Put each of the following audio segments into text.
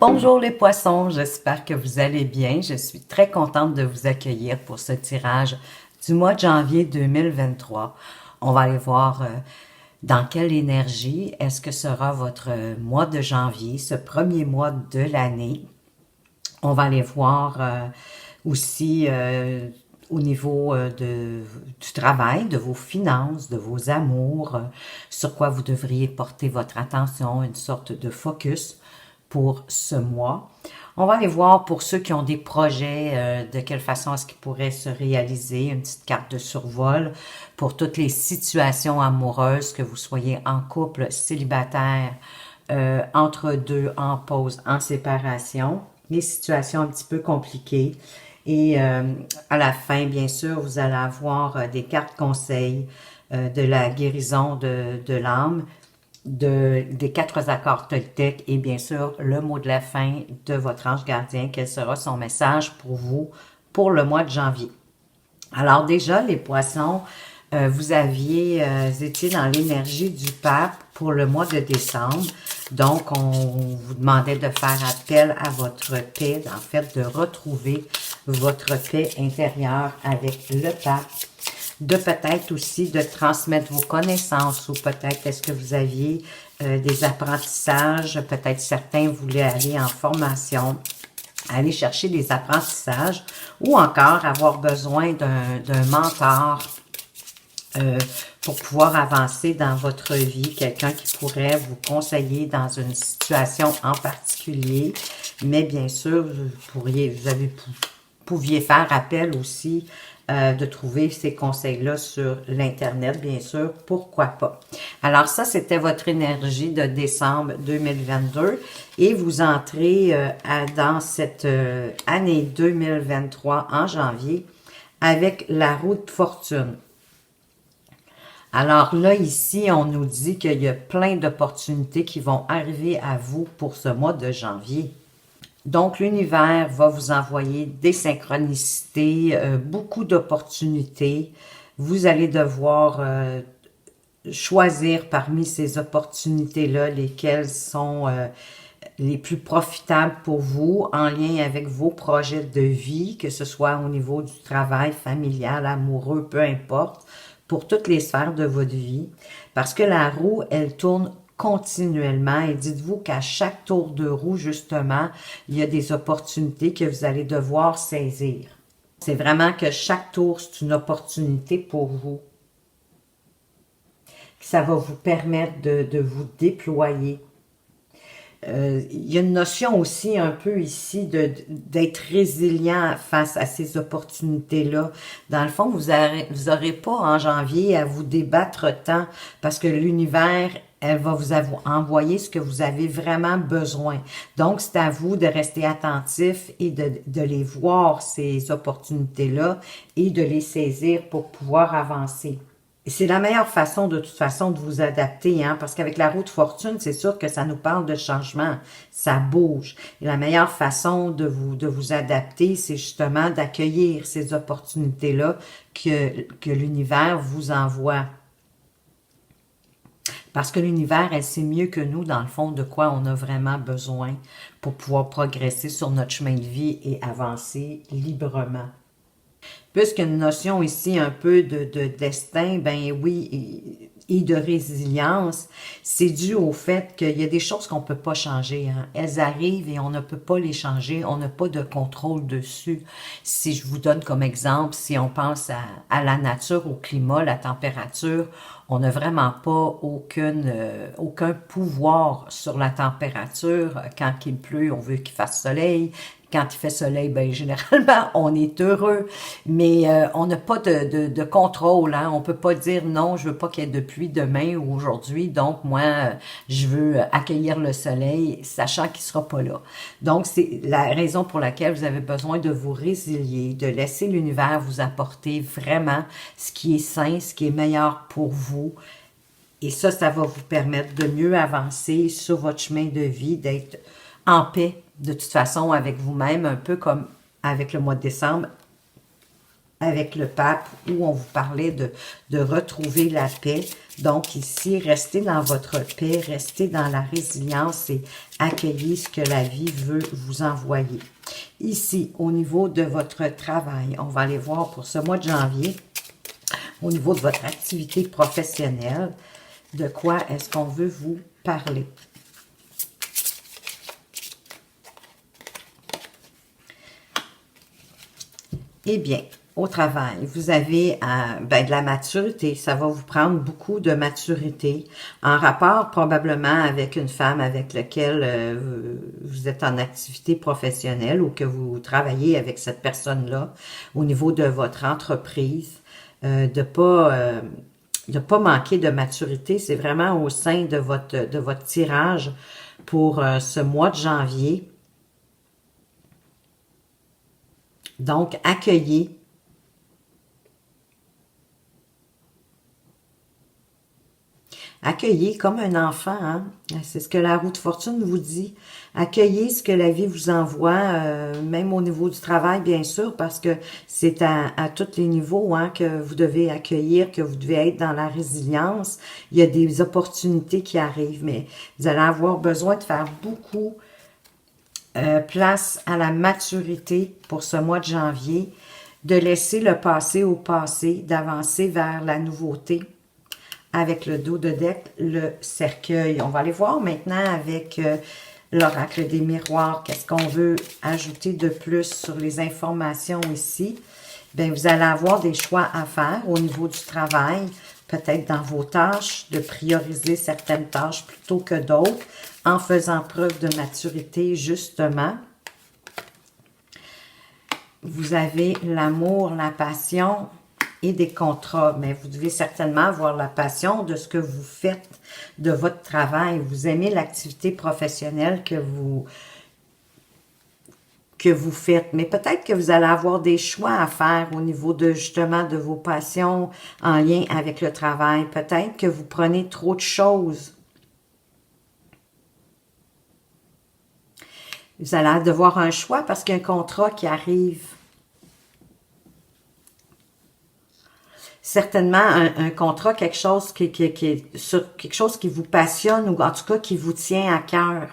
Bonjour les poissons, j'espère que vous allez bien. Je suis très contente de vous accueillir pour ce tirage du mois de janvier 2023. On va aller voir dans quelle énergie est-ce que sera votre mois de janvier, ce premier mois de l'année. On va aller voir aussi au niveau du travail, de vos finances, de vos amours, sur quoi vous devriez porter votre attention, une sorte de focus pour ce mois. On va aller voir pour ceux qui ont des projets, de quelle façon est-ce qu'ils pourraient se réaliser, une petite carte de survol pour toutes les situations amoureuses, que vous soyez en couple, célibataire, entre deux, en pause, en séparation, les situations un petit peu compliquées. Et à la fin, bien sûr, vous allez avoir des cartes conseils de la guérison de l'âme, des 4 accords Toltec et bien sûr le mot de la fin de votre ange gardien. Quel sera son message pour vous pour le mois de janvier? Alors déjà, les poissons, vous aviez été dans l'énergie du pape pour le mois de décembre. Donc, on vous demandait de faire appel à votre paix, en fait, de retrouver votre paix intérieure avec le pape, de peut-être aussi de transmettre vos connaissances ou peut-être est-ce que vous aviez des apprentissages, peut-être certains voulaient aller en formation, aller chercher des apprentissages ou encore avoir besoin d'un mentor pour pouvoir avancer dans votre vie, quelqu'un qui pourrait vous conseiller dans une situation en particulier, mais bien sûr, pouviez faire appel aussi de trouver ces conseils-là sur l'Internet, bien sûr, pourquoi pas. Alors ça, c'était votre énergie de décembre 2022 et vous entrez dans cette année 2023 en janvier avec la roue de fortune. Alors là, ici, on nous dit qu'il y a plein d'opportunités qui vont arriver à vous pour ce mois de janvier. Donc, l'univers va vous envoyer des synchronicités, beaucoup d'opportunités. Vous allez devoir choisir parmi ces opportunités-là lesquelles sont les plus profitables pour vous en lien avec vos projets de vie, que ce soit au niveau du travail, familial, amoureux, peu importe, pour toutes les sphères de votre vie. Parce que la roue, elle tourne continuellement et dites-vous qu'à chaque tour de roue, justement, il y a des opportunités que vous allez devoir saisir. C'est vraiment que chaque tour, c'est une opportunité pour vous. Ça va vous permettre de vous déployer. Il y a une notion aussi un peu ici d'être résilient face à ces opportunités-là. Dans le fond, vous aurez pas en janvier à vous débattre tant parce que l'univers, elle va vous envoyer ce que vous avez vraiment besoin. Donc, c'est à vous de rester attentif et de les voir, ces opportunités-là, et de les saisir pour pouvoir avancer. C'est la meilleure façon, de toute façon, de vous adapter, hein, parce qu'avec la roue de fortune, c'est sûr que ça nous parle de changement, ça bouge. Et la meilleure façon de vous adapter, c'est justement d'accueillir ces opportunités-là que l'univers vous envoie. Parce que l'univers, elle sait mieux que nous, dans le fond, de quoi on a vraiment besoin pour pouvoir progresser sur notre chemin de vie et avancer librement. Puisqu'une notion ici un peu de destin, ben oui, et de résilience, c'est dû au fait qu'il y a des choses qu'on ne peut pas changer. Hein. Elles arrivent et on ne peut pas les changer, on n'a pas de contrôle dessus. Si je vous donne comme exemple, si on pense à la nature, au climat, la température, on n'a vraiment pas aucun pouvoir sur la température. Quand il pleut, on veut qu'il fasse soleil. Quand il fait soleil, ben généralement, on est heureux, mais on n'a pas de contrôle. Hein? On peut pas dire non, je veux pas qu'il y ait de pluie demain ou aujourd'hui, donc moi, je veux accueillir le soleil, sachant qu'il sera pas là. Donc, c'est la raison pour laquelle vous avez besoin de vous résilier, de laisser l'univers vous apporter vraiment ce qui est sain, ce qui est meilleur pour vous. Et ça va vous permettre de mieux avancer sur votre chemin de vie, d'être en paix de toute façon avec vous-même, un peu comme avec le mois de décembre, avec le pape où on vous parlait de retrouver la paix. Donc ici, restez dans votre paix, restez dans la résilience et accueillez ce que la vie veut vous envoyer. Ici, au niveau de votre travail, on va aller voir pour ce mois de janvier, au niveau de votre activité professionnelle, de quoi est-ce qu'on veut vous parler. Eh bien, au travail, vous avez de la maturité. Ça va vous prendre beaucoup de maturité en rapport probablement avec une femme avec laquelle vous êtes en activité professionnelle ou que vous travaillez avec cette personne-là au niveau de votre entreprise. De pas manquer de maturité. C'est vraiment au sein de votre tirage pour ce mois de janvier. Donc, accueillez. Accueillez comme un enfant, hein? C'est ce que la roue de fortune vous dit. Accueillez ce que la vie vous envoie, même au niveau du travail, bien sûr, parce que c'est à tous les niveaux hein, que vous devez accueillir, que vous devez être dans la résilience. Il y a des opportunités qui arrivent, mais vous allez avoir besoin de faire beaucoup place à la maturité pour ce mois de janvier, de laisser le passé au passé, d'avancer vers la nouveauté. Avec le dos de deck, le cercueil. On va aller voir maintenant avec l'oracle des miroirs. Qu'est-ce qu'on veut ajouter de plus sur les informations ici? Bien, vous allez avoir des choix à faire au niveau du travail, peut-être dans vos tâches, de prioriser certaines tâches plutôt que d'autres, en faisant preuve de maturité, justement. Vous avez l'amour, la passion et des contrats, mais vous devez certainement avoir la passion de ce que vous faites, de votre travail. Vous aimez l'activité professionnelle que vous faites, mais peut-être que vous allez avoir des choix à faire au niveau de justement de vos passions en lien avec le travail. Peut-être que vous prenez trop de choses. Vous allez devoir un choix parce qu'il y a un contrat qui arrive. Certainement un contrat, quelque chose qui est sur quelque chose qui vous passionne ou en tout cas qui vous tient à cœur.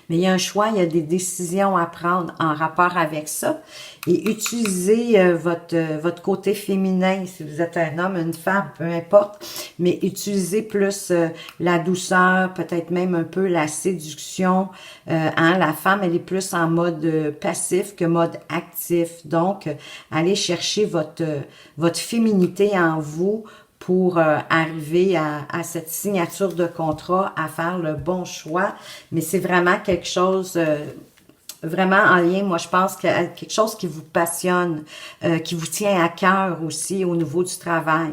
Mais il y a un choix, il y a des décisions à prendre en rapport avec ça. Et utilisez votre côté féminin, si vous êtes un homme, une femme, peu importe. Mais utilisez plus la douceur, peut-être même un peu la séduction. Hein, la femme, elle est plus en mode passif que mode actif. Donc, allez chercher votre féminité en vous pour arriver à cette signature de contrat, à faire le bon choix. Mais c'est vraiment quelque chose vraiment en lien, moi je pense, que quelque chose qui vous passionne, qui vous tient à cœur aussi au niveau du travail.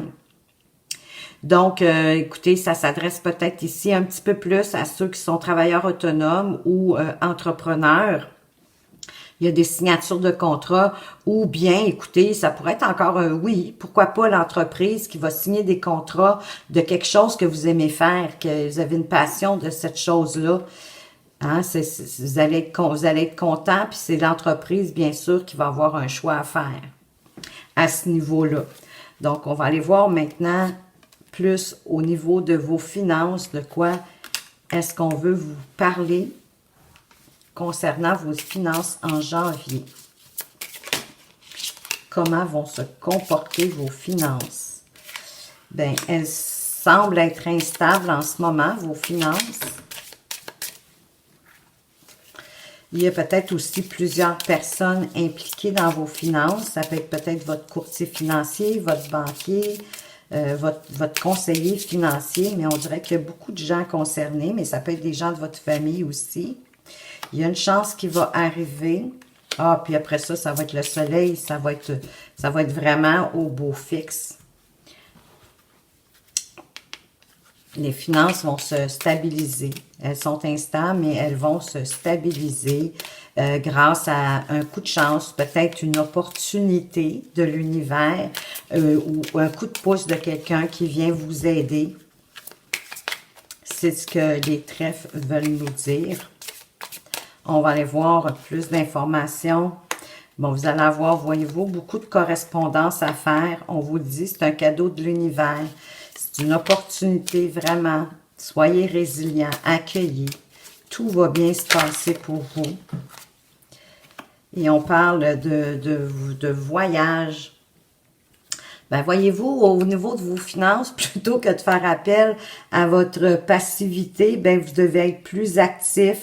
Donc, écoutez, ça s'adresse peut-être ici un petit peu plus à ceux qui sont travailleurs autonomes ou entrepreneurs. Il y a des signatures de contrat ou bien, écoutez, ça pourrait être encore un oui, pourquoi pas l'entreprise qui va signer des contrats de quelque chose que vous aimez faire, que vous avez une passion de cette chose-là. Hein, vous allez être content, puis c'est l'entreprise, bien sûr, qui va avoir un choix à faire à ce niveau-là. Donc, on va aller voir maintenant plus au niveau de vos finances, de quoi est-ce qu'on veut vous parler concernant vos finances en janvier. Comment vont se comporter vos finances? Bien, elles semblent être instables en ce moment, vos finances. Il y a peut-être aussi plusieurs personnes impliquées dans vos finances. Ça peut être peut-être votre courtier financier, votre banquier, votre conseiller financier, mais on dirait qu'il y a beaucoup de gens concernés, mais ça peut être des gens de votre famille aussi. Il y a une chance qui va arriver. Ah, puis après ça, ça va être le soleil. Ça va être vraiment au beau fixe. Les finances vont se stabiliser. Elles sont instables, mais elles vont se stabiliser grâce à un coup de chance, peut-être une opportunité de l'univers ou un coup de pouce de quelqu'un qui vient vous aider. C'est ce que les trèfles veulent nous dire. On va aller voir plus d'informations Bon, vous allez avoir, voyez-vous, beaucoup de correspondance à faire. On vous le dit, c'est un cadeau de l'univers. C'est une opportunité, vraiment. Soyez résilients, accueillez. Tout va bien se passer pour vous. Et on parle de voyage. Ben, voyez-vous, au niveau de vos finances, plutôt que de faire appel à votre passivité, ben, vous devez être plus actif,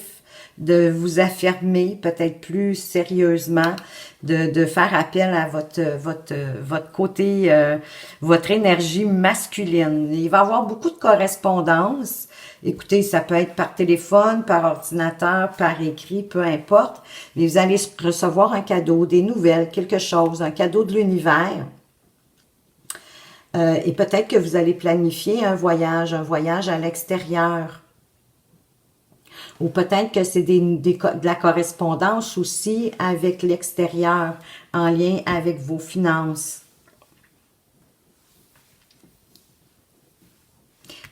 de vous affirmer peut-être plus sérieusement, de faire appel à votre côté, votre énergie masculine. Il va y avoir beaucoup de correspondance. Écoutez, ça peut être par téléphone, par ordinateur, par écrit, peu importe. Mais vous allez recevoir un cadeau, des nouvelles, quelque chose, un cadeau de l'univers. Et peut-être que vous allez planifier un voyage à l'extérieur. Ou peut-être que c'est de la correspondance aussi avec l'extérieur, en lien avec vos finances.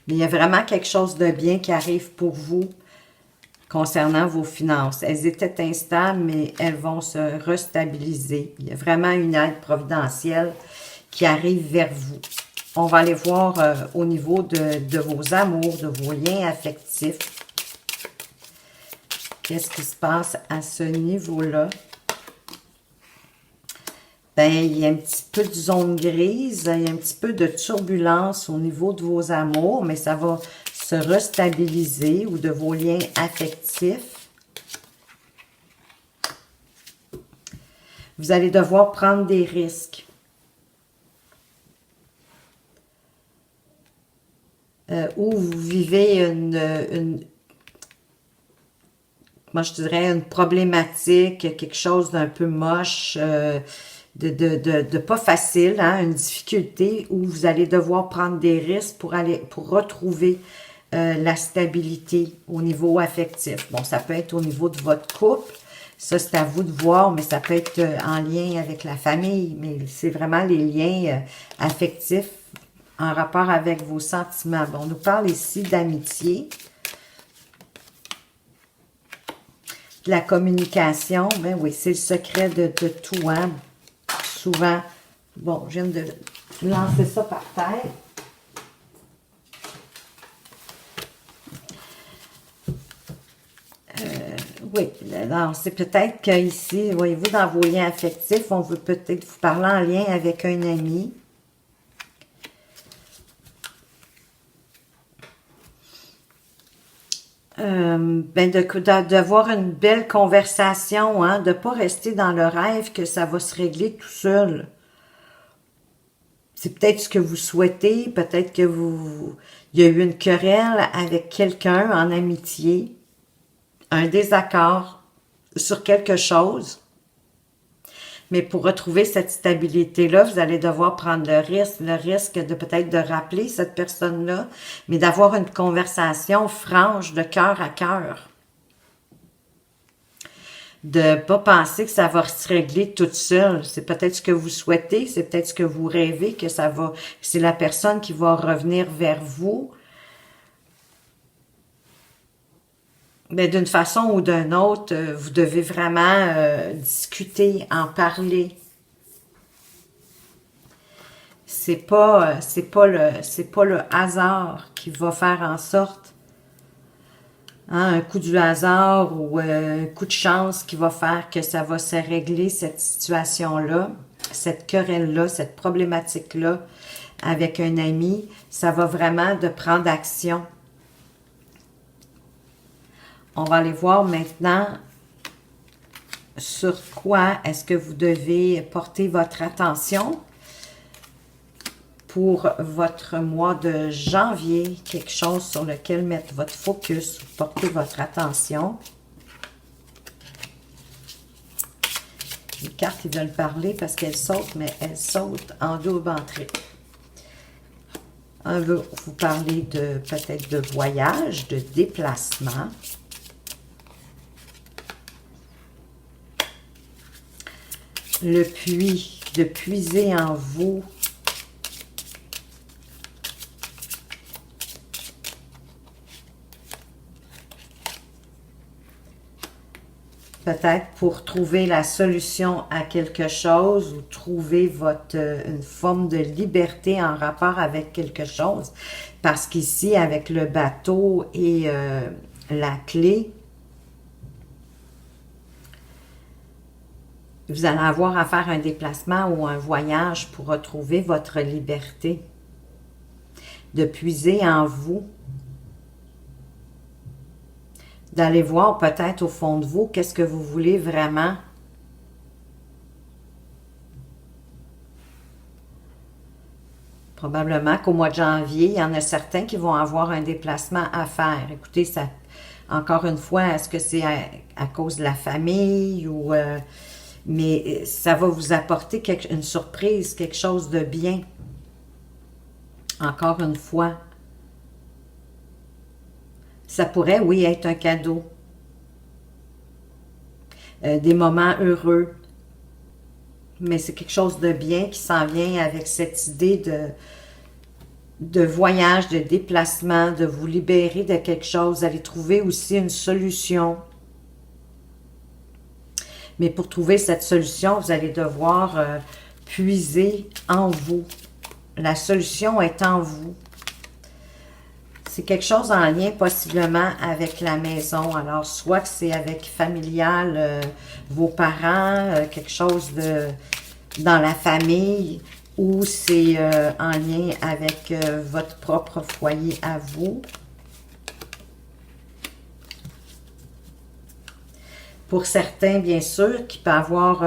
Mais il y a vraiment quelque chose de bien qui arrive pour vous concernant vos finances. Elles étaient instables, mais elles vont se restabiliser. Il y a vraiment une aide providentielle qui arrive vers vous. On va aller voir au niveau de vos amours, de vos liens affectifs. Qu'est-ce qui se passe à ce niveau-là? Ben, il y a un petit peu de zone grise, il y a un petit peu de turbulence au niveau de vos amours, mais ça va se restabiliser, ou de vos liens affectifs. Vous allez devoir prendre des risques. Ou vous vivez moi je dirais une problématique, quelque chose d'un peu moche, de pas facile, hein, une difficulté où vous allez devoir prendre des risques pour retrouver la stabilité au niveau affectif. Bon, ça peut être au niveau de votre couple, ça c'est à vous de voir, mais ça peut être en lien avec la famille, mais c'est vraiment les liens affectifs en rapport avec vos sentiments. Bon, on nous parle ici d'amitié, de la communication. Ben oui, c'est le secret de tout, hein. Souvent, bon, je viens de lancer ça par terre. Oui, alors c'est peut-être qu'ici, voyez-vous, dans vos liens affectifs, on veut peut-être vous parler en lien avec un ami. Ben d'avoir une belle conversation, hein, de ne pas rester dans le rêve que ça va se régler tout seul. C'est peut-être ce que vous souhaitez, peut-être que il y a eu une querelle avec quelqu'un en amitié, un désaccord sur quelque chose. Mais pour retrouver cette stabilité-là, vous allez devoir prendre le risque de peut-être de rappeler cette personne-là, mais d'avoir une conversation franche de cœur à cœur. De ne pas penser que ça va se régler toute seule. C'est peut-être ce que vous souhaitez, c'est peut-être ce que vous rêvez, que c'est la personne qui va revenir vers vous. Mais d'une façon ou d'une autre, vous devez vraiment discuter, en parler. C'est pas le hasard qui va faire en sorte, hein, un coup du hasard ou un coup de chance qui va faire que ça va se régler, cette situation-là, cette querelle-là, cette problématique-là avec un ami. Ça va vraiment de prendre action. On va aller voir maintenant sur quoi est-ce que vous devez porter votre attention pour votre mois de janvier. Quelque chose sur lequel mettre votre focus, porter votre attention. Les cartes, ils veulent parler parce qu'elles sautent, mais elles sautent en double entrée. On veut vous parler peut-être de voyage, de déplacement. Le puits, de puiser en vous. peut-être pour trouver la solution à quelque chose ou trouver une forme de liberté en rapport avec quelque chose. Parce qu'ici, avec le bateau et la clé, vous allez avoir à faire un déplacement ou un voyage pour retrouver votre liberté, de puiser en vous, d'aller voir peut-être au fond de vous qu'est-ce que vous voulez vraiment. Probablement qu'au mois de janvier, il y en a certains qui vont avoir un déplacement à faire. Écoutez, ça, encore une fois, est-ce que c'est à cause de la famille ou... mais ça va vous apporter une surprise, quelque chose de bien. Encore une fois. Ça pourrait, oui, être un cadeau. Des moments heureux. Mais c'est quelque chose de bien qui s'en vient avec cette idée de voyage, de déplacement, de vous libérer de quelque chose, d'aller trouver aussi une solution. Mais pour trouver cette solution, vous allez devoir puiser en vous. La solution est en vous. C'est quelque chose en lien possiblement avec la maison. Alors, soit que c'est avec familial, vos parents, quelque chose dans la famille, ou c'est en lien avec votre propre foyer à vous. Pour certains, bien sûr, qui peut avoir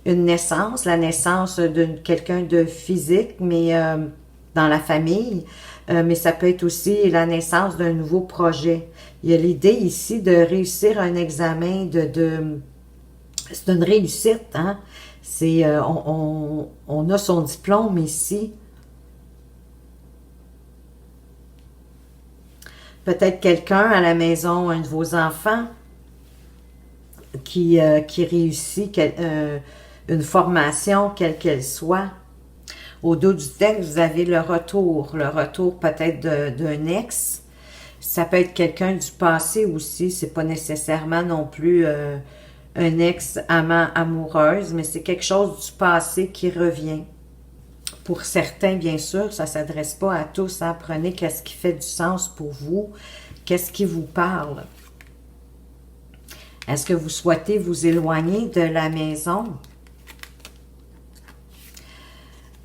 une naissance, la naissance de quelqu'un de physique, mais dans la famille, mais ça peut être aussi la naissance d'un nouveau projet. Il y a l'idée ici de réussir un examen, c'est une réussite, hein? C'est, on a son diplôme ici. Peut-être quelqu'un à la maison, un de vos enfants, qui réussit une formation, quelle qu'elle soit. Au dos du texte, vous avez le retour peut-être d'un ex. Ça peut être quelqu'un du passé aussi, c'est pas nécessairement non plus un ex-amant amoureuse, mais c'est quelque chose du passé qui revient. Pour certains, bien sûr, ça ne s'adresse pas à tous, hein. Prenez qu'est-ce qui fait du sens pour vous, qu'est-ce qui vous parle. Est-ce que vous souhaitez vous éloigner de la maison?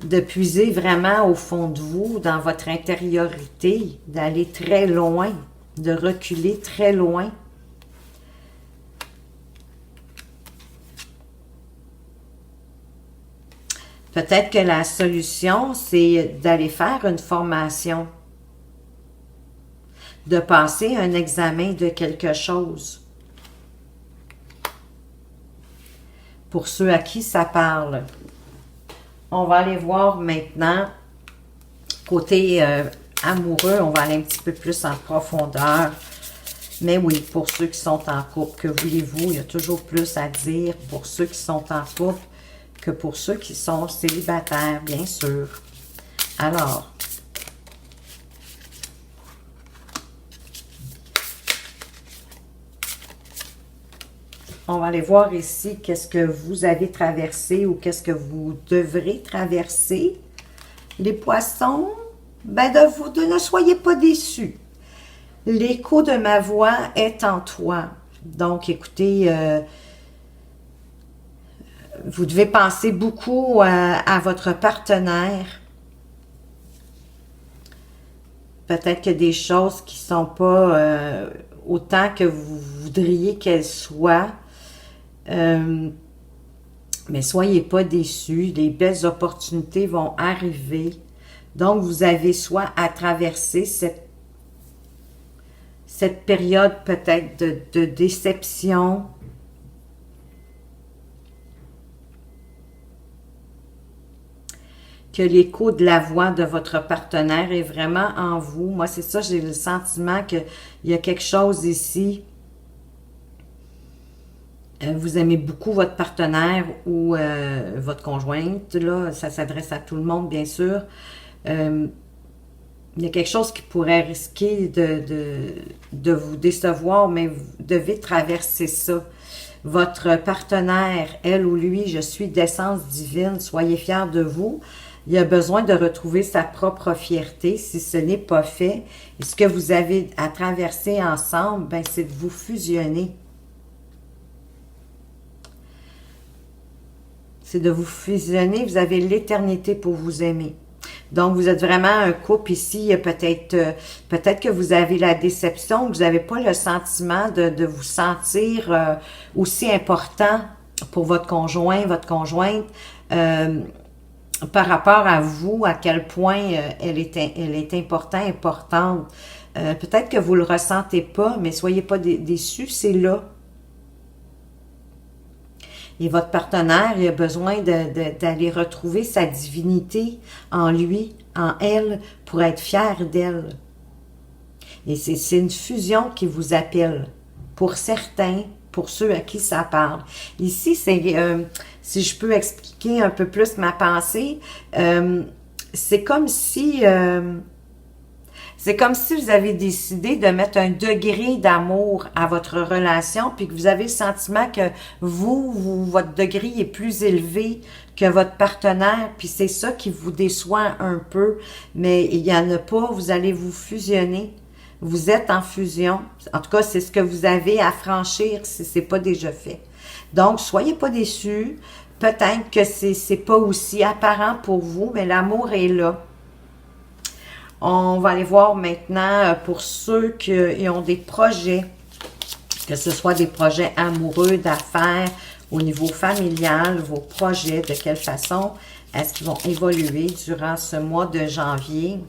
De puiser vraiment au fond de vous, dans votre intériorité, d'aller très loin, de reculer très loin. Peut-être que la solution, c'est d'aller faire une formation, de passer un examen de quelque chose. Pour ceux à qui ça parle. On va aller voir maintenant, côté amoureux, on va aller un petit peu plus en profondeur. Mais oui, pour ceux qui sont en couple, que voulez-vous? Il y a toujours plus à dire pour ceux qui sont en couple que pour ceux qui sont célibataires, bien sûr. Alors, on va aller voir ici qu'est-ce que vous avez traversé ou qu'est-ce que vous devrez traverser. Les poissons, ben ne soyez pas déçus. L'écho de ma voix est en toi. Donc, écoutez, vous devez penser beaucoup à votre partenaire. Peut-être qu'il y a des choses qui ne sont pas autant que vous voudriez qu'elles soient. Mais soyez pas déçus, les belles opportunités vont arriver. Donc, vous avez soit à traverser cette période peut-être de déception, que l'écho de la voix de votre partenaire est vraiment en vous. Moi, c'est ça, j'ai le sentiment qu'il y a quelque chose ici. Vous aimez beaucoup votre partenaire ou votre conjointe, là, ça s'adresse à tout le monde, bien sûr. Il y a quelque chose qui pourrait risquer de vous décevoir, mais vous devez traverser ça. Votre partenaire, elle ou lui, je suis d'essence divine, soyez fiers de vous. Il a besoin de retrouver sa propre fierté si ce n'est pas fait. Et ce que vous avez à traverser ensemble, ben, c'est de vous fusionner. C'est de vous fusionner. Vous avez l'éternité pour vous aimer. Donc, vous êtes vraiment un couple ici. Peut-être que vous avez la déception, vous n'avez pas le sentiment de vous sentir aussi important pour votre conjoint, votre conjointe, par rapport à vous, à quel point elle est importante. Peut-être que vous ne le ressentez pas, mais soyez pas déçus, c'est là. Et votre partenaire, il a besoin d'aller retrouver sa divinité en lui, en elle, pour être fier d'elle. Et c'est une fusion qui vous appelle. Pour certains, pour ceux à qui ça parle. Ici, si je peux expliquer un peu plus ma pensée, c'est comme si vous avez décidé de mettre un degré d'amour à votre relation, puis que vous avez le sentiment que votre degré est plus élevé que votre partenaire, puis c'est ça qui vous déçoit un peu, mais il n'y en a pas, vous allez vous fusionner. Vous êtes en fusion. En tout cas, c'est ce que vous avez à franchir si ce n'est pas déjà fait. Donc, soyez pas déçus. Peut-être que c'est pas aussi apparent pour vous, mais l'amour est là. On va aller voir maintenant pour ceux qui ont des projets, que ce soit des projets amoureux, d'affaires, au niveau familial, vos projets, de quelle façon est-ce qu'ils vont évoluer durant ce mois de janvier.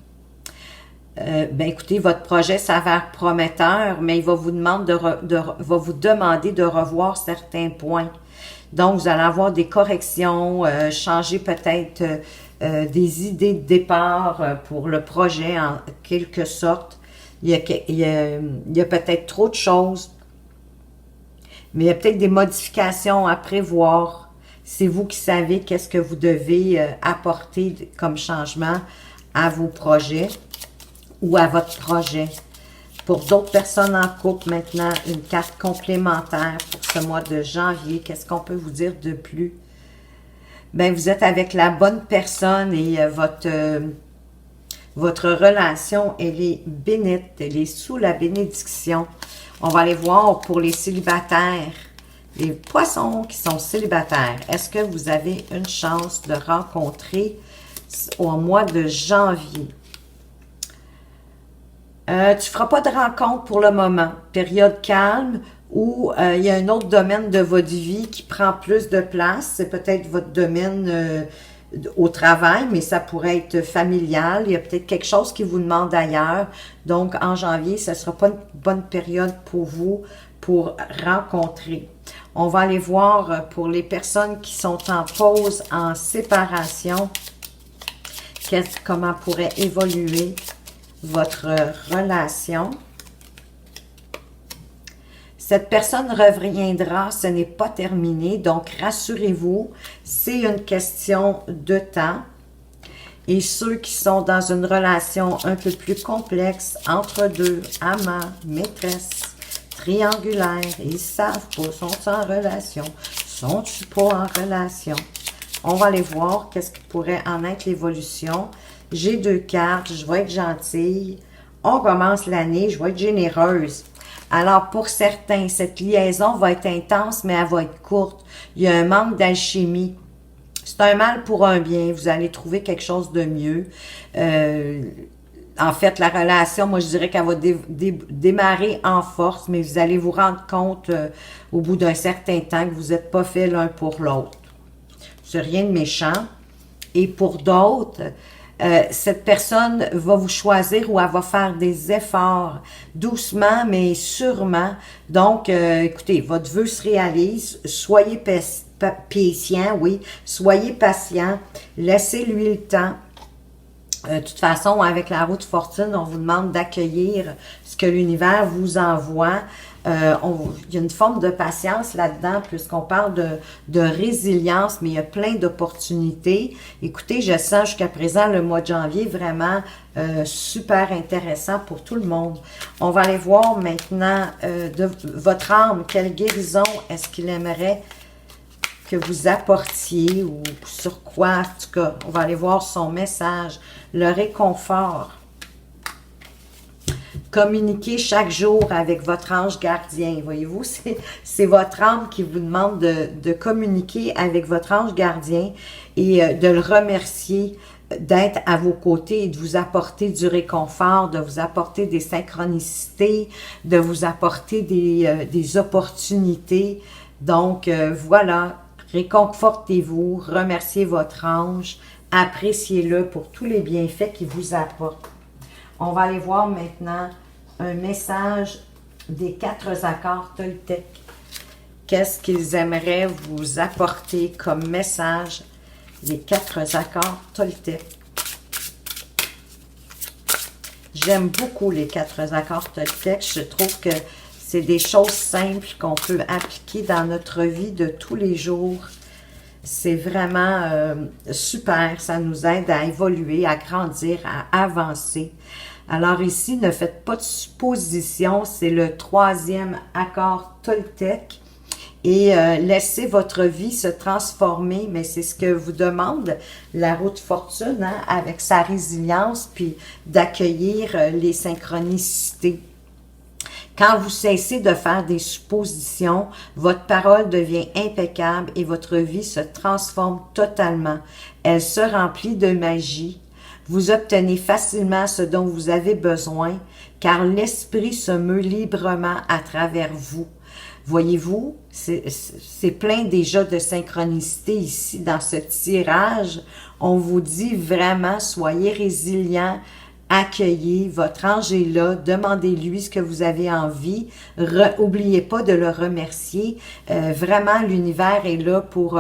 Ben écoutez, votre projet s'avère prometteur, mais il va vous demander de revoir certains points. Donc, vous allez avoir des corrections, changer peut-être des idées de départ pour le projet en quelque sorte. Il y a peut-être trop de choses, mais il y a peut-être des modifications à prévoir. C'est vous qui savez qu'est-ce que vous devez apporter comme changement à vos projets ou à votre projet. Pour d'autres personnes en couple, maintenant, une carte complémentaire pour ce mois de janvier. Qu'est-ce qu'on peut vous dire de plus? Ben, vous êtes avec la bonne personne et votre relation, elle est bénite, elle est sous la bénédiction. On va aller voir pour les célibataires, les poissons qui sont célibataires. Est-ce que vous avez une chance de rencontrer au mois de janvier? Tu ne feras pas de rencontre pour le moment. Période calme où il y a un autre domaine de votre vie qui prend plus de place. C'est peut-être votre domaine au travail, mais ça pourrait être familial. Il y a peut-être quelque chose qui vous demande ailleurs. Donc, en janvier, ce ne sera pas une bonne période pour vous pour rencontrer. On va aller voir pour les personnes qui sont en pause, en séparation, comment pourrait évoluer votre relation. Cette personne reviendra, ce n'est pas terminé, donc rassurez-vous, c'est une question de temps. Et ceux qui sont dans une relation un peu plus complexe, entre deux, amant, maîtresse, triangulaire, ils savent pas, sont en relation, sont-ils pas en relation? On va aller voir qu'est-ce qui pourrait en être l'évolution. J'ai 2 cartes, je vais être gentille. On commence l'année, je vais être généreuse. Alors, pour certains, cette liaison va être intense, mais elle va être courte. Il y a un manque d'alchimie. C'est un mal pour un bien. Vous allez trouver quelque chose de mieux. En fait, la relation, moi, je dirais qu'elle va démarrer en force, mais vous allez vous rendre compte au bout d'un certain temps que vous n'êtes pas fait l'un pour l'autre. C'est rien de méchant. Et pour d'autres, cette personne va vous choisir ou elle va faire des efforts doucement mais sûrement. Donc, écoutez, votre vœu se réalise. Soyez patient, oui. Soyez patient. Laissez-lui le temps. De toute façon, avec la roue de fortune, on vous demande d'accueillir ce que l'univers vous envoie. Il y a une forme de patience là-dedans, puisqu'on parle de résilience, mais il y a plein d'opportunités. Écoutez, je sens jusqu'à présent le mois de janvier vraiment super intéressant pour tout le monde. On va aller voir maintenant de votre âme, quelle guérison est-ce qu'il aimerait que vous apportiez ou sur quoi, en tout cas, on va aller voir son message, le réconfort. Communiquez chaque jour avec votre ange gardien. Voyez-vous, c'est votre âme qui vous demande de communiquer avec votre ange gardien et de le remercier d'être à vos côtés et de vous apporter du réconfort, de vous apporter des synchronicités, de vous apporter des opportunités. Donc, voilà, réconfortez-vous, remerciez votre ange, appréciez-le pour tous les bienfaits qu'il vous apporte. On va aller voir maintenant un message des 4 accords Toltec. Qu'est-ce qu'ils aimeraient vous apporter comme message des 4 accords Toltec? J'aime beaucoup les 4 accords Toltec. Je trouve que c'est des choses simples qu'on peut appliquer dans notre vie de tous les jours. C'est vraiment super. Ça nous aide à évoluer, à grandir, à avancer. Alors ici, ne faites pas de suppositions. C'est le 3e accord Toltec. Et laissez votre vie se transformer, mais c'est ce que vous demande la roue fortune, hein, avec sa résilience, puis d'accueillir les synchronicités. Quand vous cessez de faire des suppositions, votre parole devient impeccable et votre vie se transforme totalement. Elle se remplit de magie. Vous obtenez facilement ce dont vous avez besoin, car l'esprit se meut librement à travers vous. Voyez-vous, c'est plein déjà de synchronicité ici dans ce tirage. On vous dit vraiment, soyez résilients, accueillez, votre ange est là, demandez-lui ce que vous avez envie. N'oubliez pas de le remercier. Vraiment, l'univers est là pour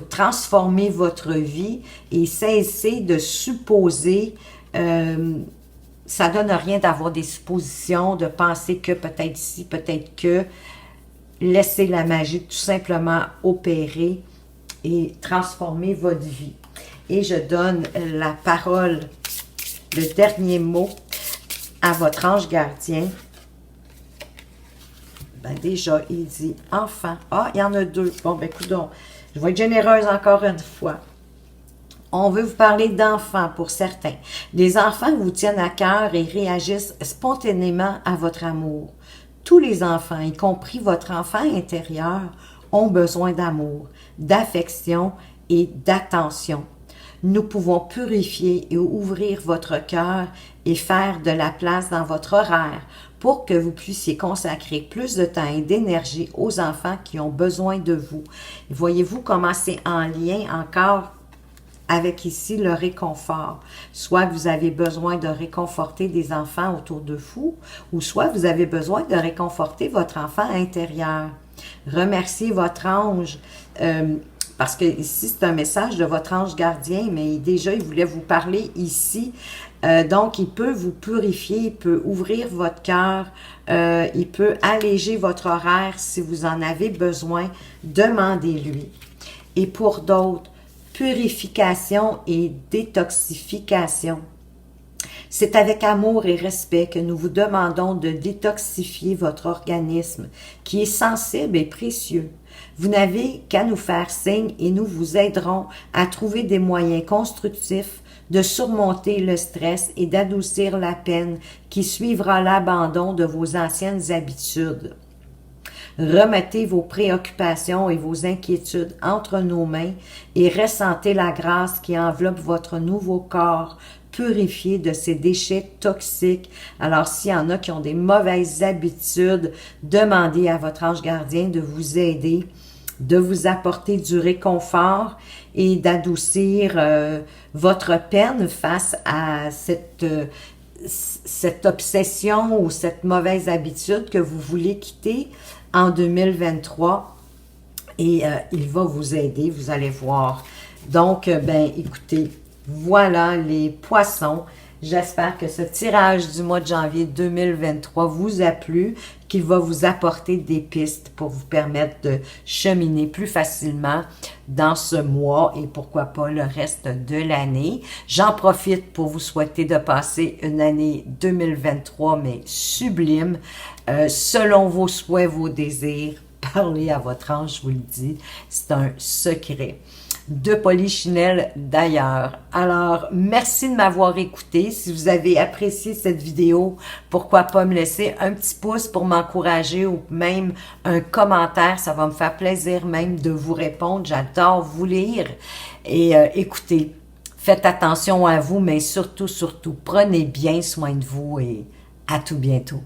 transformer votre vie et cessez de supposer. Ça donne rien d'avoir des suppositions, de penser que peut-être ci, peut-être que. Laissez la magie tout simplement opérer et transformer votre vie. Et je donne la parole, le dernier mot à votre ange gardien. Ben déjà, il dit « enfant ». Ah, il y en a 2. Bon, ben écoutons, je vais être généreuse encore une fois. On veut vous parler d'enfants pour certains. Les enfants vous tiennent à cœur et réagissent spontanément à votre amour. Tous les enfants, y compris votre enfant intérieur, ont besoin d'amour, d'affection et d'attention. Nous pouvons purifier et ouvrir votre cœur et faire de la place dans votre horaire pour que vous puissiez consacrer plus de temps et d'énergie aux enfants qui ont besoin de vous. Voyez-vous comment c'est en lien encore avec ici le réconfort. Soit vous avez besoin de réconforter des enfants autour de vous, ou soit vous avez besoin de réconforter votre enfant intérieur. Remerciez votre ange, parce que ici c'est un message de votre ange gardien, mais déjà il voulait vous parler ici. Donc il peut vous purifier, il peut ouvrir votre cœur, il peut alléger votre horaire si vous en avez besoin. Demandez-lui. Et pour d'autres, purification et détoxification. C'est avec amour et respect que nous vous demandons de détoxifier votre organisme, qui est sensible et précieux. Vous n'avez qu'à nous faire signe et nous vous aiderons à trouver des moyens constructifs de surmonter le stress et d'adoucir la peine qui suivra l'abandon de vos anciennes habitudes. Remettez vos préoccupations et vos inquiétudes entre nos mains et ressentez la grâce qui enveloppe votre nouveau corps, purifié de ces déchets toxiques. Alors, s'il y en a qui ont des mauvaises habitudes, demandez à votre ange gardien de vous aider, de vous apporter du réconfort et d'adoucir votre peine face à cette obsession ou cette mauvaise habitude que vous voulez quitter en 2023 et il va vous aider, vous allez voir. Donc, ben écoutez, voilà les poissons, J'espère que ce tirage du mois de janvier 2023 vous a plu, qu'il va vous apporter des pistes pour vous permettre de cheminer plus facilement dans ce mois et pourquoi pas le reste de l'année. J'en profite pour vous souhaiter de passer une année 2023, mais sublime, selon vos souhaits, vos désirs. Parlez à votre ange, je vous le dis, c'est un secret de Polichinelle d'ailleurs. Alors, merci de m'avoir écouté. Si vous avez apprécié cette vidéo, pourquoi pas me laisser un petit pouce pour m'encourager ou même un commentaire. Ça va me faire plaisir même de vous répondre. J'adore vous lire. Et écoutez, faites attention à vous, mais surtout, prenez bien soin de vous et à tout bientôt.